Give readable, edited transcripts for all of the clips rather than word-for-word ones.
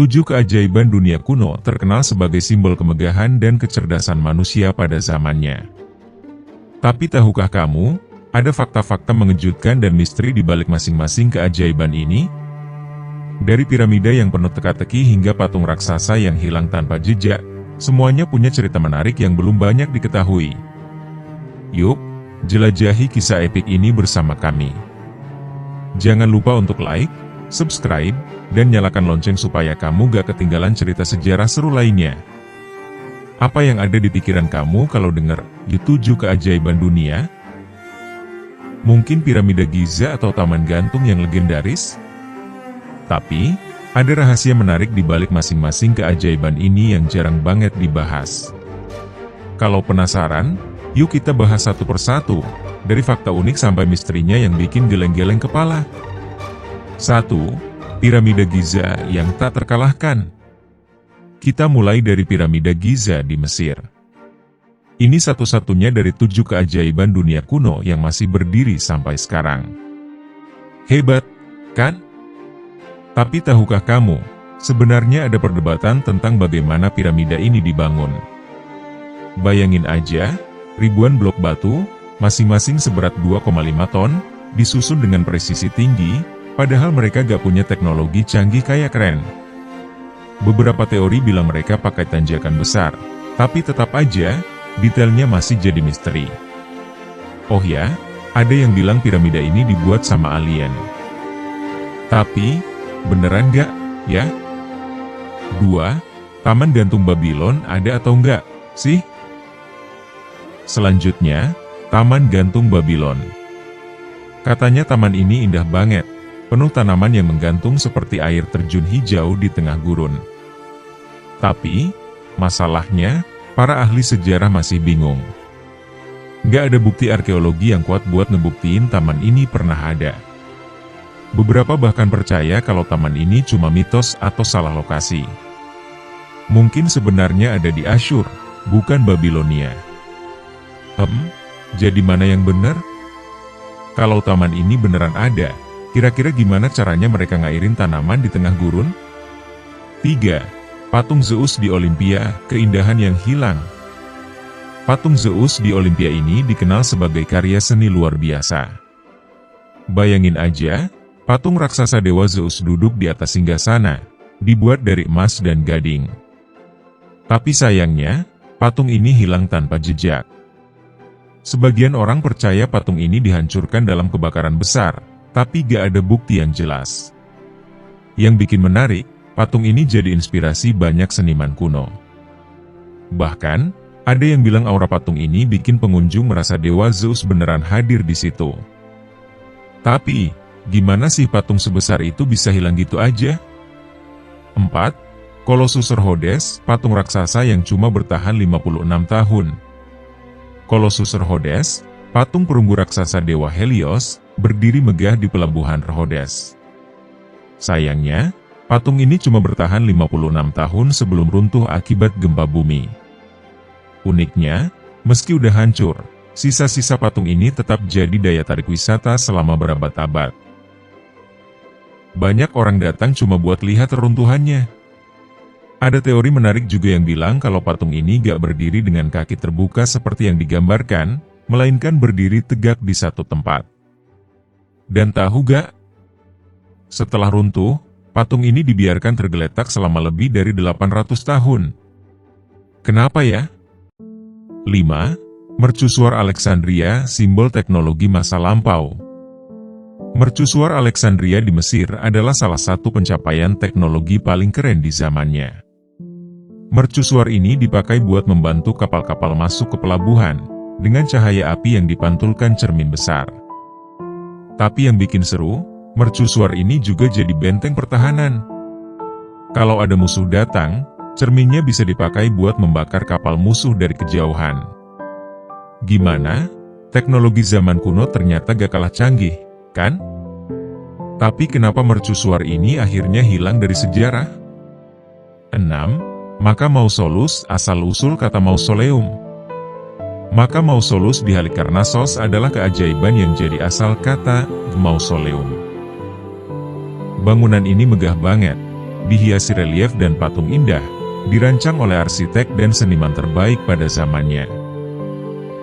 7 keajaiban dunia kuno terkenal sebagai simbol kemegahan dan kecerdasan manusia pada zamannya. Tapi tahukah kamu, ada fakta-fakta mengejutkan dan misteri di balik masing-masing keajaiban ini? Dari piramida yang penuh teka-teki hingga patung raksasa yang hilang tanpa jejak, semuanya punya cerita menarik yang belum banyak diketahui. Yuk, jelajahi kisah epik ini bersama kami. Jangan lupa untuk like, subscribe, dan nyalakan lonceng supaya kamu gak ketinggalan cerita sejarah seru lainnya. Apa yang ada di pikiran kamu kalau dengar 7 keajaiban dunia? Mungkin piramida Giza atau taman gantung yang legendaris? Tapi, ada rahasia menarik di balik masing-masing keajaiban ini yang jarang banget dibahas. Kalau penasaran, yuk kita bahas satu persatu, dari fakta unik sampai misterinya yang bikin geleng-geleng kepala. 1. Piramida Giza yang tak terkalahkan. Kita mulai dari piramida Giza di Mesir. Ini satu-satunya dari 7 keajaiban dunia kuno yang masih berdiri sampai sekarang. Hebat, kan? Tapi tahukah kamu, sebenarnya ada perdebatan tentang bagaimana piramida ini dibangun. Bayangin aja, ribuan blok batu, masing-masing seberat 2,5 ton, disusun dengan presisi tinggi, padahal mereka gak punya teknologi canggih kayak keren. Beberapa teori bilang mereka pakai tanjakan besar, tapi tetap aja, detailnya masih jadi misteri. Oh ya, ada yang bilang piramida ini dibuat sama alien. Tapi, beneran gak, ya? 2. Taman gantung Babylon ada atau enggak, sih? Selanjutnya, Taman Gantung Babylon. Katanya taman ini indah banget, penuh tanaman yang menggantung seperti air terjun hijau di tengah gurun. Tapi, masalahnya, para ahli sejarah masih bingung. Gak ada bukti arkeologi yang kuat buat ngebuktiin taman ini pernah ada. Beberapa bahkan percaya kalau taman ini cuma mitos atau salah lokasi. Mungkin sebenarnya ada di Asyur, bukan Babilonia. Jadi mana yang benar? Kalau taman ini beneran ada, kira-kira gimana caranya mereka ngairin tanaman di tengah gurun? 3. Patung Zeus di Olimpia, keindahan yang hilang. Patung Zeus di Olimpia ini dikenal sebagai karya seni luar biasa. Bayangin aja, patung raksasa dewa Zeus duduk di atas singgasana, dibuat dari emas dan gading. Tapi sayangnya, patung ini hilang tanpa jejak. Sebagian orang percaya patung ini dihancurkan dalam kebakaran besar, tapi gak ada bukti yang jelas. Yang bikin menarik, patung ini jadi inspirasi banyak seniman kuno. Bahkan, ada yang bilang aura patung ini bikin pengunjung merasa dewa Zeus beneran hadir di situ. Tapi, gimana sih patung sebesar itu bisa hilang gitu aja? 4. Colossus Rhodes, patung raksasa yang cuma bertahan 56 tahun. Colossus Rhodes, patung perunggu raksasa dewa Helios, berdiri megah di pelabuhan Rhodes. Sayangnya, patung ini cuma bertahan 56 tahun sebelum runtuh akibat gempa bumi. Uniknya, meski udah hancur, sisa-sisa patung ini tetap jadi daya tarik wisata selama berabad-abad. Banyak orang datang cuma buat lihat reruntuhannya. Ada teori menarik juga yang bilang kalau patung ini gak berdiri dengan kaki terbuka seperti yang digambarkan, melainkan berdiri tegak di satu tempat. Dan tahu gak? Setelah runtuh, patung ini dibiarkan tergeletak selama lebih dari 800 tahun. Kenapa ya? 5. Mercusuar Alexandria, simbol teknologi masa lampau. Mercusuar Alexandria di Mesir adalah salah satu pencapaian teknologi paling keren di zamannya. Mercusuar ini dipakai buat membantu kapal-kapal masuk ke pelabuhan, dengan cahaya api yang dipantulkan cermin besar. Tapi yang bikin seru, mercusuar ini juga jadi benteng pertahanan. Kalau ada musuh datang, cerminnya bisa dipakai buat membakar kapal musuh dari kejauhan. Gimana? Teknologi zaman kuno ternyata gak kalah canggih, kan? Tapi kenapa mercusuar ini akhirnya hilang dari sejarah? 6. Maka Mausolus, asal-usul kata mausoleum. Maka Mausolus di Halikarnassos adalah keajaiban yang jadi asal kata mausoleum. Bangunan ini megah banget, dihiasi relief dan patung indah, dirancang oleh arsitek dan seniman terbaik pada zamannya.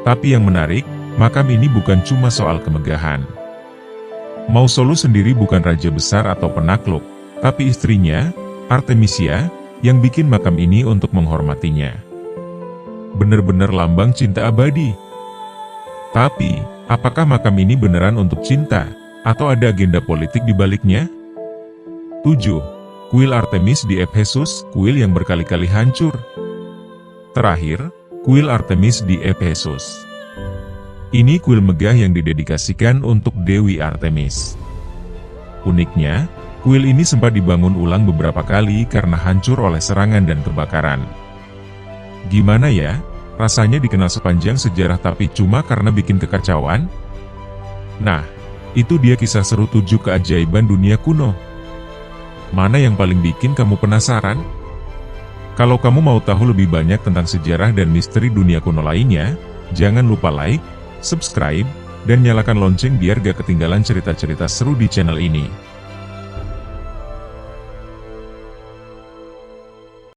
Tapi yang menarik, makam ini bukan cuma soal kemegahan. Mausolus sendiri bukan raja besar atau penakluk, tapi istrinya, Artemisia, yang bikin makam ini untuk menghormatinya. Bener-bener lambang cinta abadi. Tapi, apakah makam ini beneran untuk cinta, atau ada agenda politik di baliknya? 7. Kuil Artemis di Efesus, kuil yang berkali-kali hancur. Terakhir, kuil Artemis di Efesus. Ini kuil megah yang didedikasikan untuk Dewi Artemis. Uniknya, kuil ini sempat dibangun ulang beberapa kali karena hancur oleh serangan dan kebakaran. Gimana ya, rasanya dikenal sepanjang sejarah tapi cuma karena bikin kekacauan? Nah, itu dia kisah seru 7 keajaiban dunia kuno. Mana yang paling bikin kamu penasaran? Kalau kamu mau tahu lebih banyak tentang sejarah dan misteri dunia kuno lainnya, jangan lupa like, subscribe, dan nyalakan lonceng biar gak ketinggalan cerita-cerita seru di channel ini.